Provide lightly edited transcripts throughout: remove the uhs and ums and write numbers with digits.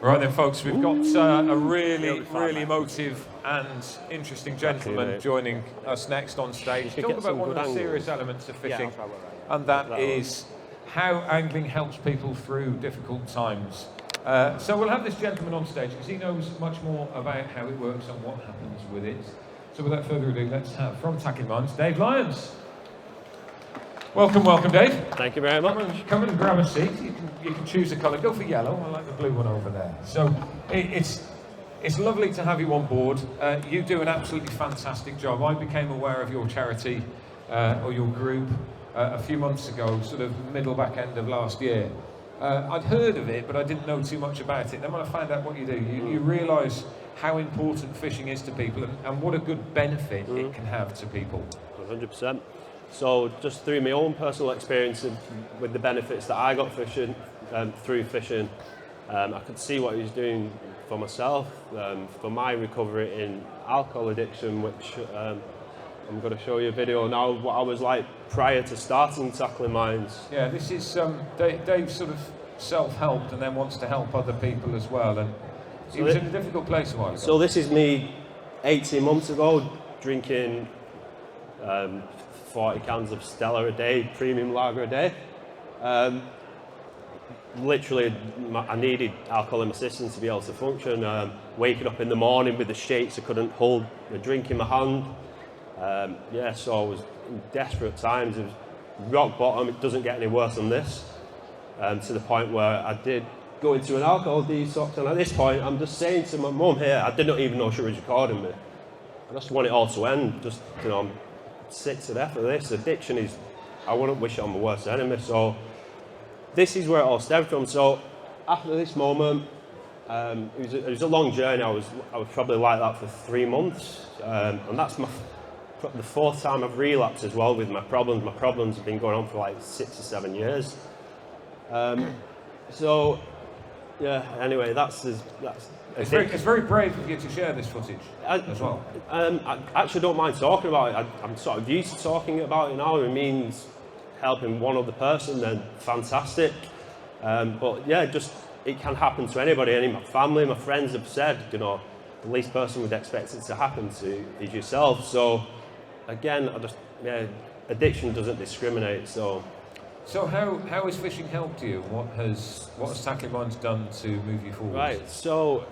Right then, folks, we've got a really emotive and interesting gentleman joining us next on stage to talk about one of the serious elements of fishing, and that is how angling helps people through difficult times. So we'll have this gentleman on stage because he knows much more about how it works and what happens with it. So without further ado, let's have, from Untitled Chapter, Dave Lyons. Welcome, Dave. Thank you very much. Come and grab a seat. You can choose a colour. Go for yellow. I like the blue one over there. So it's lovely to have you on board. You do an absolutely fantastic job. I became aware of your charity or your group a few months ago, sort of back end of last year. I'd heard of it, but I didn't know too much about it. Then when I found out what you do, you realise how important fishing is to people and what a good benefit it can have to people. 100%. So just through my own personal experience with the benefits that I got through fishing, I could see what he was doing for myself, for my recovery in alcohol addiction, which I'm going to show you a video now, what I was like prior to starting Tackling Minds. Yeah, this is Dave sort of self-helped and then wants to help other people as well. And he was in a difficult place a while ago. So this is me 18 months ago, drinking 40 cans of Stella a day, premium lager a day. Literally, I needed alcohol in my system to be able to function. Waking up in the morning with the shakes, I couldn't hold a drink in my hand. So I was in desperate times. It was rock bottom. It doesn't get any worse than this. To the point where I did go into an alcohol detox, and at this point, I'm just saying to my mum here, I did not even know she was recording me. I just want it all to end. Just, I'm sick to death of this. Addiction I wouldn't wish it on my worst enemy. So this is where it all stemmed from. So after this moment, it was a long journey. I was probably like that for 3 months, and that's the fourth time I've relapsed as well with my problems. My problems have been going on for like 6 or 7 years. Anyway, it's very brave of you to share this footage as well. I actually don't mind talking about it. I'm sort of used to talking about it now. It means helping one other person, then fantastic. It can happen to anybody. Any of my family, my friends have said, the least person would expect it to happen to is yourself. So again, addiction doesn't discriminate. So how has fishing helped you? What has Tackling Minds done to move you forward? Right, so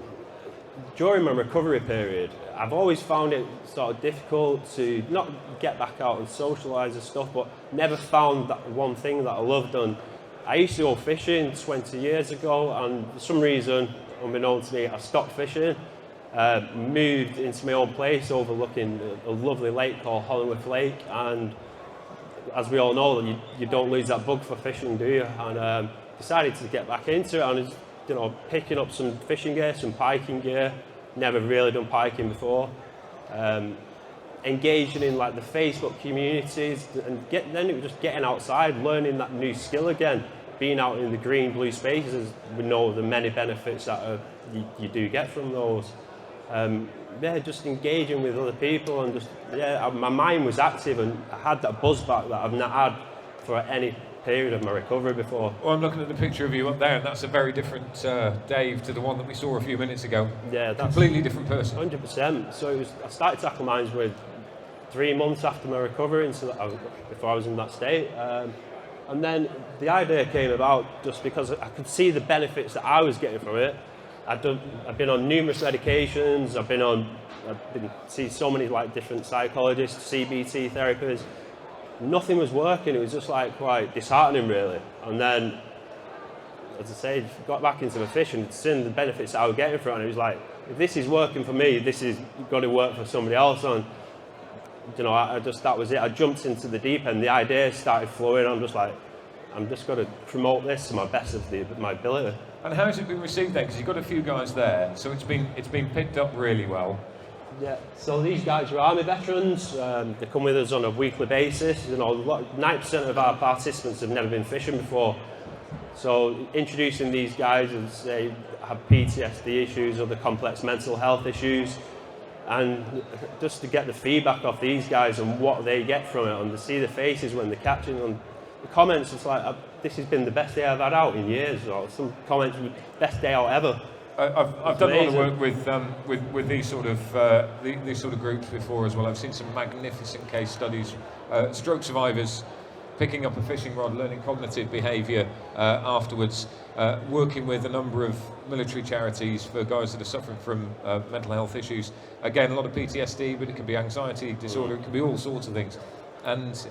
during my recovery period, I've always found it sort of difficult to not get back out and socialise and stuff, but never found that one thing that I loved. And I used to go fishing 20 years ago, and for some reason, unbeknown to me, I stopped fishing, moved into my own place overlooking a lovely lake called Hollingworth Lake, and as we all know, you don't lose that bug for fishing, do you? And decided to get back into it, and picking up some fishing gear, some piking gear. Never really done piking before. Engaging in like the Facebook communities, and then it was just getting outside, learning that new skill again. Being out in the green, blue spaces, we know the many benefits that you do get from those. Just engaging with other people, and my mind was active, and I had that buzz back that I've not had for any period of my recovery before. Well, I'm looking at the picture of you up there, and that's a very different Dave to the one that we saw a few minutes ago. Yeah, that's completely different person. 100%. So I started Tackling Minds with 3 months after my recovery, before I was in that state. And then the idea came about just because I could see the benefits that I was getting from it. I've been on numerous medications. I've been see so many like different psychologists, CBT therapists. Nothing was working. It was just like quite disheartening, really. And then, as I say, got back into the fishing, seeing the benefits that I was getting from it. And it was like, if this is working for me, this is got to work for somebody else. And that was it. I jumped into the deep end. The idea started flowing. I'm just like, I'm just going to promote this to my best of my ability. And how has it been received then? Because you've got a few guys there, so it's been picked up really well. Yeah. So these guys are army veterans. They come with us on a weekly basis. 90% of our participants have never been fishing before. So introducing these guys as they have PTSD issues, other complex mental health issues, and just to get the feedback off these guys and what they get from it, and to see the faces when they're catching on the comments, it's like, this has been the best day I've had out in years, or some comments, best day out ever. I've done a lot of work with these sort of these sort of groups before as well. I've seen some magnificent case studies, stroke survivors picking up a fishing rod, learning cognitive behaviour afterwards, working with a number of military charities for guys that are suffering from mental health issues. Again, a lot of PTSD, but it could be anxiety disorder, it could be all sorts of things. And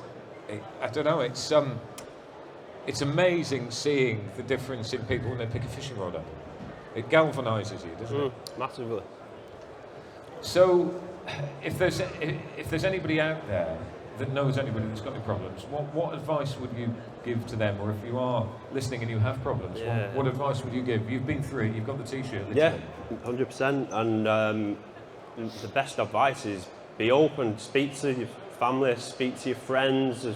I don't know, it's amazing seeing the difference in people when they pick a fishing rod up. It galvanises you, doesn't it? Massively. So, if there's anybody out there that knows anybody that's got any problems, what advice would you give to them? Or if you are listening and you have problems, what advice would you give? You've been through it, you've got the t-shirt. Literally. Yeah, 100%. And the best advice is be open, speak to your family, speak to your friends.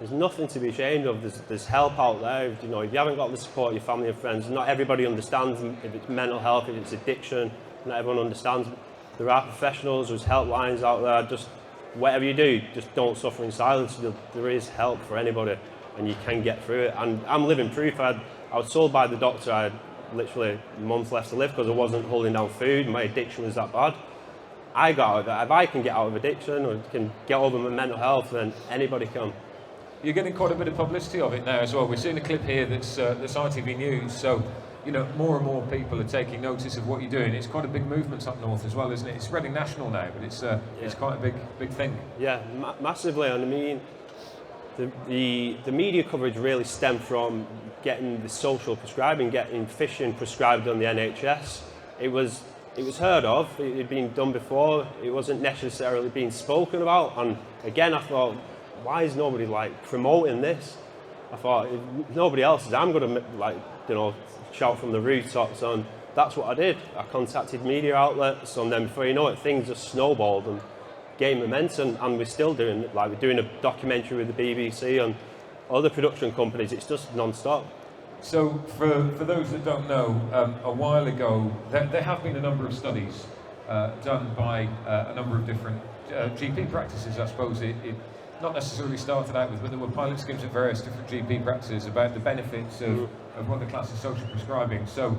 There's nothing to be ashamed of. There's help out there. You know, if you haven't got the support of your family and friends, not everybody understands if it's mental health, if it's addiction. Not everyone understands. There are professionals. There's helplines out there. Just whatever you do, just don't suffer in silence. There is help for anybody, and you can get through it. And I'm living proof. I was told by the doctor I had literally a month left to live because I wasn't holding down food. My addiction was that bad. I got out of that. If I can get out of addiction or can get over my mental health, then anybody can. You're getting quite a bit of publicity of it now as well. We're seeing a clip here that's ITV News, so you know more and more people are taking notice of what you're doing. It's quite a big movement up north as well, isn't it? It's spreading national now, but it's quite a big thing. Yeah, massively. And I mean, the media coverage really stemmed from getting the social prescribing, getting fishing prescribed on the NHS. It was heard of. It had been done before. It wasn't necessarily being spoken about. And again, I thought, why is nobody like promoting this? I thought, if nobody else is, I'm going to shout from the rooftops. And that's what I did. I contacted media outlets, and then before you know it, things just snowballed and gained momentum. And we're still doing it. Like, we're doing a documentary with the BBC and other production companies. It's just non-stop. So for those that don't know, a while ago there have been a number of studies done by a number of different GP practices. I suppose it not necessarily started out with, but there were pilot schemes at various different GP practices about the benefits of what the class is social prescribing. So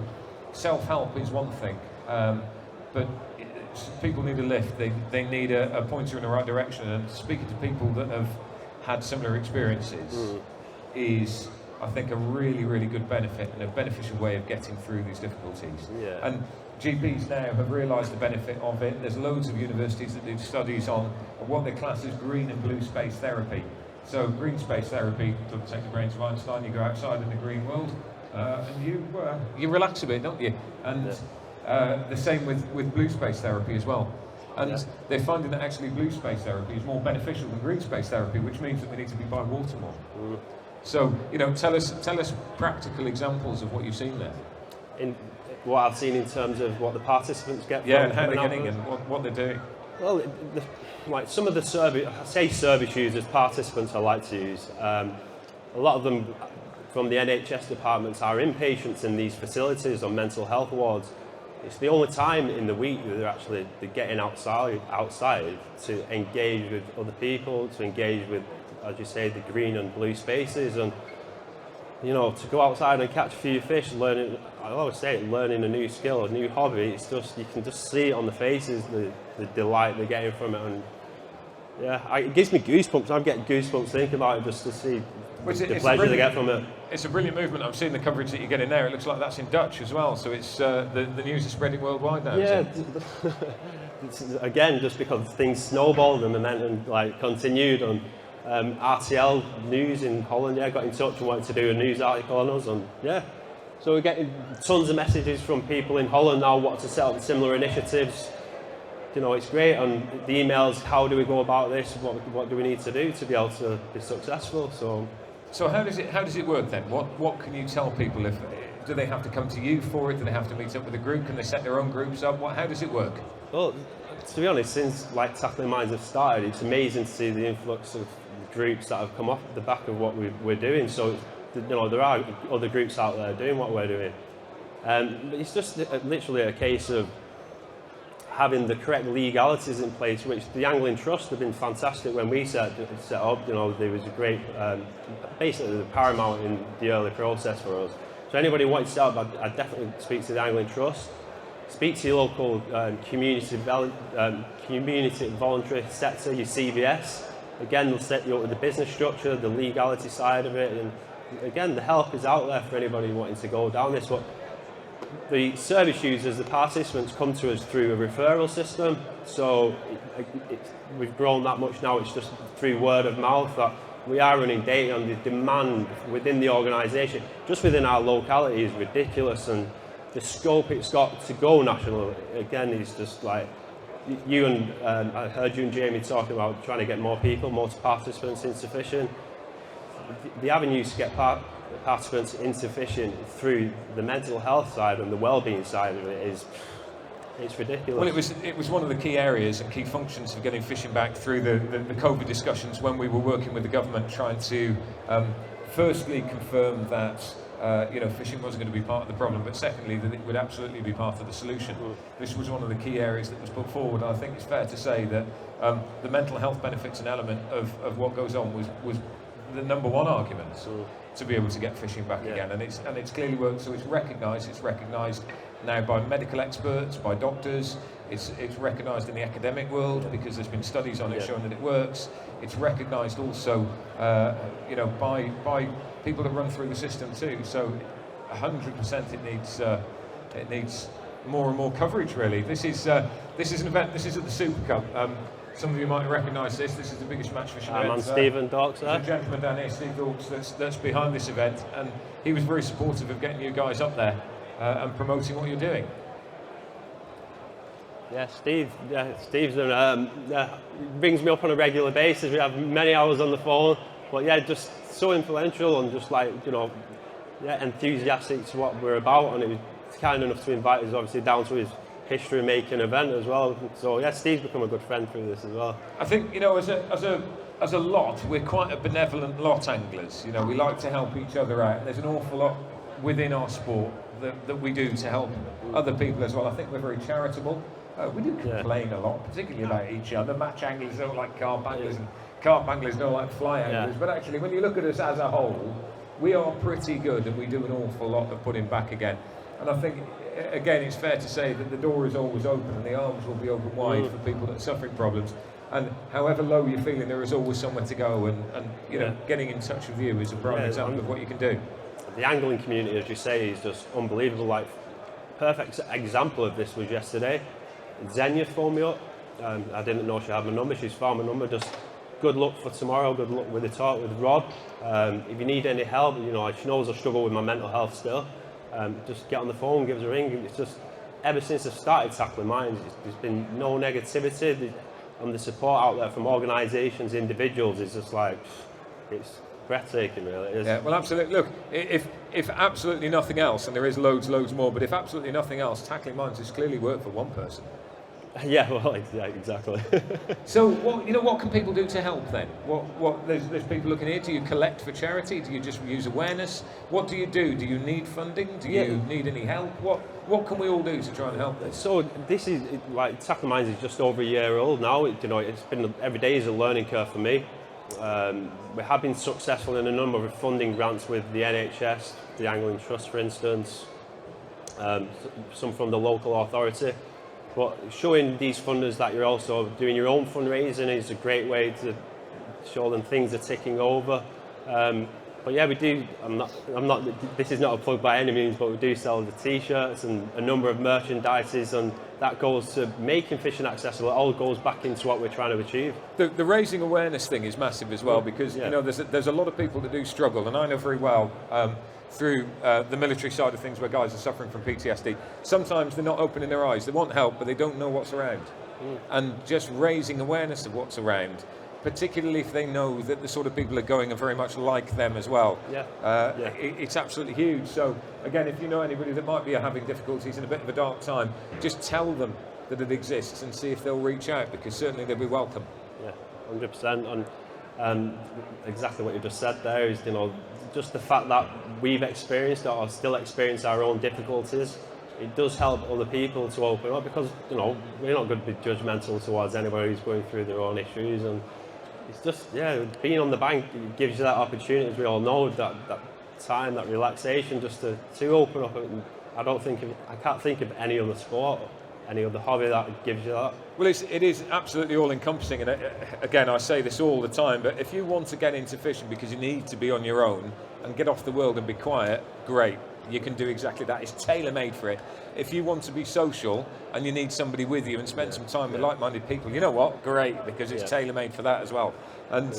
self-help is one thing, but people need a lift. They need a pointer in the right direction. And speaking to people that have had similar experiences is, I think, a really, really good benefit and a beneficial way of getting through these difficulties. Yeah. And GPs now have realised the benefit of it. There's loads of universities that do studies on what they class as green and blue space therapy. So green space therapy doesn't take the brains of Einstein. You go outside in the green world and you relax a bit, don't you? And the same with blue space therapy as well. And they're finding that actually blue space therapy is more beneficial than green space therapy, which means that we need to be by water more. So, tell us practical examples of what you've seen there. In what I've seen in terms of what the participants get from and how they're getting and what they're doing. Well, like some of the service users, participants I like to use, a lot of them from the NHS departments are inpatients in these facilities on mental health wards. It's the only time in the week that they're getting outside to engage with other people, to engage with, as you say, the green and blue spaces, and to go outside and catch a few fish, learning a new skill, a new hobby. It's just, you can just see it on the faces, the delight they're getting from it, and it gives me goosebumps. I'm getting goosebumps thinking about it, just to see the pleasure they get from it. It's a brilliant movement. I'm seeing the coverage that you're getting there. It looks like that's in Dutch as well, so it's the news is spreading worldwide now. Yeah. It's, again, just because things snowballed and momentum continued, and RTL News in Holland got in touch and wanted to do a news article on us, and so we're getting tons of messages from people in Holland now wanting to set up similar initiatives. It's great, and the emails, how do we go about this, what do we need to do to be able to be successful? So how does it work then? What can you tell people? Do they have to come to you for it? Do they have to meet up with a group? Can they set their own groups up? How does it work? Well, to be honest, since Tackling Minds have started, it's amazing to see the influx of groups that have come off the back of what we're doing. So there are other groups out there doing what we're doing. It's just literally a case of having the correct legalities in place, which the Angling Trust have been fantastic when we set up. There was a great, basically the paramount in the early process for us. So anybody wanting to start, I'd definitely speak to the Angling Trust. Speak to your local community voluntary sector, your CVS. Again, they'll set you up with the business structure, the legality side of it, and again, the help is out there for anybody wanting to go down this. But the service users, the participants, come to us through a referral system. So we've grown that much now. It's just through word of mouth that we are running data on the demand within the organisation, just within our locality, is ridiculous, and the scope it's got to go national again is just like you and I heard you and Jamie talking about trying to get more people, more participants insufficient. The avenues to get participants insufficient through the mental health side and the wellbeing side of it it's ridiculous. Well, it was one of the key areas and key functions for getting fishing back through the COVID discussions when we were working with the government, trying to firstly confirm that fishing wasn't going to be part of the problem, but secondly that it would absolutely be part of the solution. This was one of the key areas that was put forward. I think it's fair to say that the mental health benefits and element of what goes on was the number one argument to be able to get fishing back again, and it's clearly worked. So it's recognised now by medical experts, by doctors. It's recognised in the academic world because there's been studies on it showing that it works. It's recognised also, by people that run through the system too. So 100% it needs more and more coverage. Really, this is an event. This is at the Super Cup. Some of you might recognise this. This is the biggest match fishing event. I'm Stephen Dawkes there. There's a gentleman down here, Steve Dawkes, that's behind this event, and he was very supportive of getting you guys up there and promoting what you're doing. Yeah, Steve's brings me up on a regular basis. We have many hours on the phone, but just so influential and just enthusiastic to what we're about, and it was kind enough to invite us obviously down to his history making event as well. So Steve's become a good friend through this as well. I think as a lot, we're quite a benevolent lot, anglers. We like to help each other out. There's an awful lot within our sport that we do to help other people as well. I think we're very charitable. We do complain a lot, particularly about each other. Match anglers don't like carp anglers, and carp anglers don't like fly anglers. But actually, when you look at us as a whole, we are pretty good, and we do an awful lot of putting back again. And I think, again, it's fair to say that the door is always open, and the arms will be open wide for people that are suffering problems. And however low you're feeling, there is always somewhere to go. And getting in touch with you is a prime example of what you can do. The angling community, as you say, is just unbelievable. Like, perfect example of this was yesterday. Xenia phoned me up. I didn't know she had my number. She's found my number. Just good luck for tomorrow. Good luck with the talk with Rob. If you need any help, she knows I struggle with my mental health still. Just get on the phone, give us a ring. It's just, ever since I've started tackling mines, there's been no negativity, and the support out there from organisations, individuals is just it's breathtaking, really. It is. Yeah, well, absolutely. Look, if absolutely nothing else, and there is loads more, but if absolutely nothing else, tackling mines has clearly worked for one person. Yeah, well, exactly. So, what can people do to help then? There's people looking here. Do you collect for charity? Do you just use awareness? What do you do? Do you need funding? Do you need any help? What can we all do to try and help this? So this is tackling mines is just over a year old now. It's been every day is a learning curve for me. We have been successful in a number of funding grants with the NHS, the Angling Trust, for instance, some from the local authority. But showing these funders that you're also doing your own fundraising is a great way to show them things are ticking over. But we do. I'm not. This is not a plug by any means, but we do sell the T-shirts and a number of merchandises, and that goes to making fishing accessible. It all goes back into what we're trying to achieve. The raising awareness thing is massive as well, because there's a lot of people that do struggle, and I know very well. Through the military side of things, where guys are suffering from PTSD, sometimes they're not opening their eyes. They want help, but they don't know what's around. And just raising awareness of what's around, particularly if they know that the sort of people are going are very much like them as well. It's absolutely huge. So again, if you know anybody that might be having difficulties in a bit of a dark time, just tell them that it exists and see if they'll reach out, because certainly they'll be welcome. 100%. And exactly what you just said there is, just the fact that we've experienced or still experience our own difficulties, it does help other people to open up, because we're not going to be judgmental towards anybody who's going through their own issues, and it's just being on the bank gives you that opportunity, as we all know, that time, that relaxation, just to open up. And I can't think of any other sport, any other hobby that gives you that. Well, it is absolutely all-encompassing, and again, I say this all the time, but if you want to get into fishing because you need to be on your own and get off the world and be quiet, great. You can do exactly that. It's tailor-made for it. If you want to be social and you need somebody with you and spend some time with like-minded people, you know what? Great, because it's tailor-made for that as well. And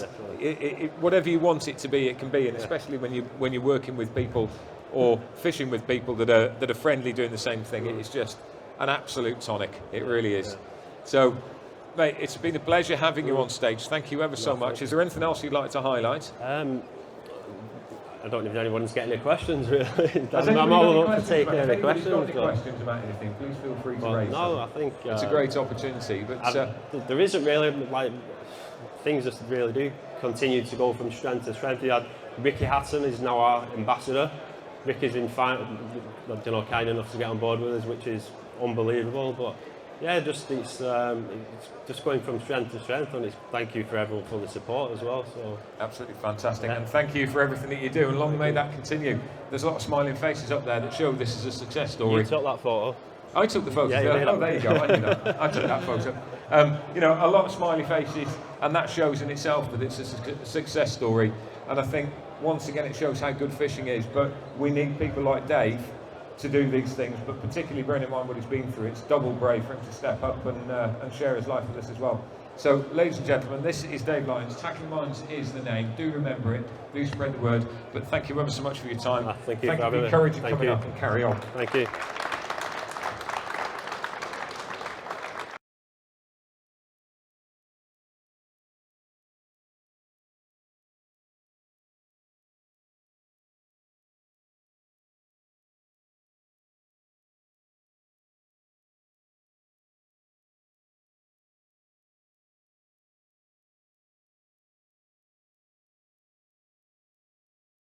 whatever you want it to be, it can be, and especially when you're working with people or fishing with people that are friendly, doing the same thing, it's just an absolute tonic. It really is. So, mate, it's been a pleasure having you on stage. Thank you ever so much. Is there anything else you'd like to highlight? I don't know if anyone's getting any questions, really. I'm all up to take any questions. If you've got any questions about anything, please feel free to raise them. No, I think it's a great opportunity. But there isn't really, like, things just really do continue to go from strength to strength. You had Ricky Hatton is now our ambassador. Ricky's been kind enough to get on board with us, which is unbelievable. But yeah, it's just going from strength to strength, and thank you for everyone for the support as well. So absolutely fantastic, and thank you for everything that you do, and long may that continue. There's a lot of smiling faces up there that show this is a success story. You took that photo. I took the photo. Oh, there you go. I knew that. I took that photo. A lot of smiley faces, and that shows in itself that it's a success story. And I think once again it shows how good fishing is. But we need people like Dave to do these things, but particularly bearing in mind what he's been through, it's double brave for him to step up and share his life with us as well. So, ladies and gentlemen, this is Dave Lyons. Tackling Minds is the name. Do remember it. Do spread the word. But thank you ever so much for your time. Thank you for having me. Encourage you coming up and carry on. Thank you.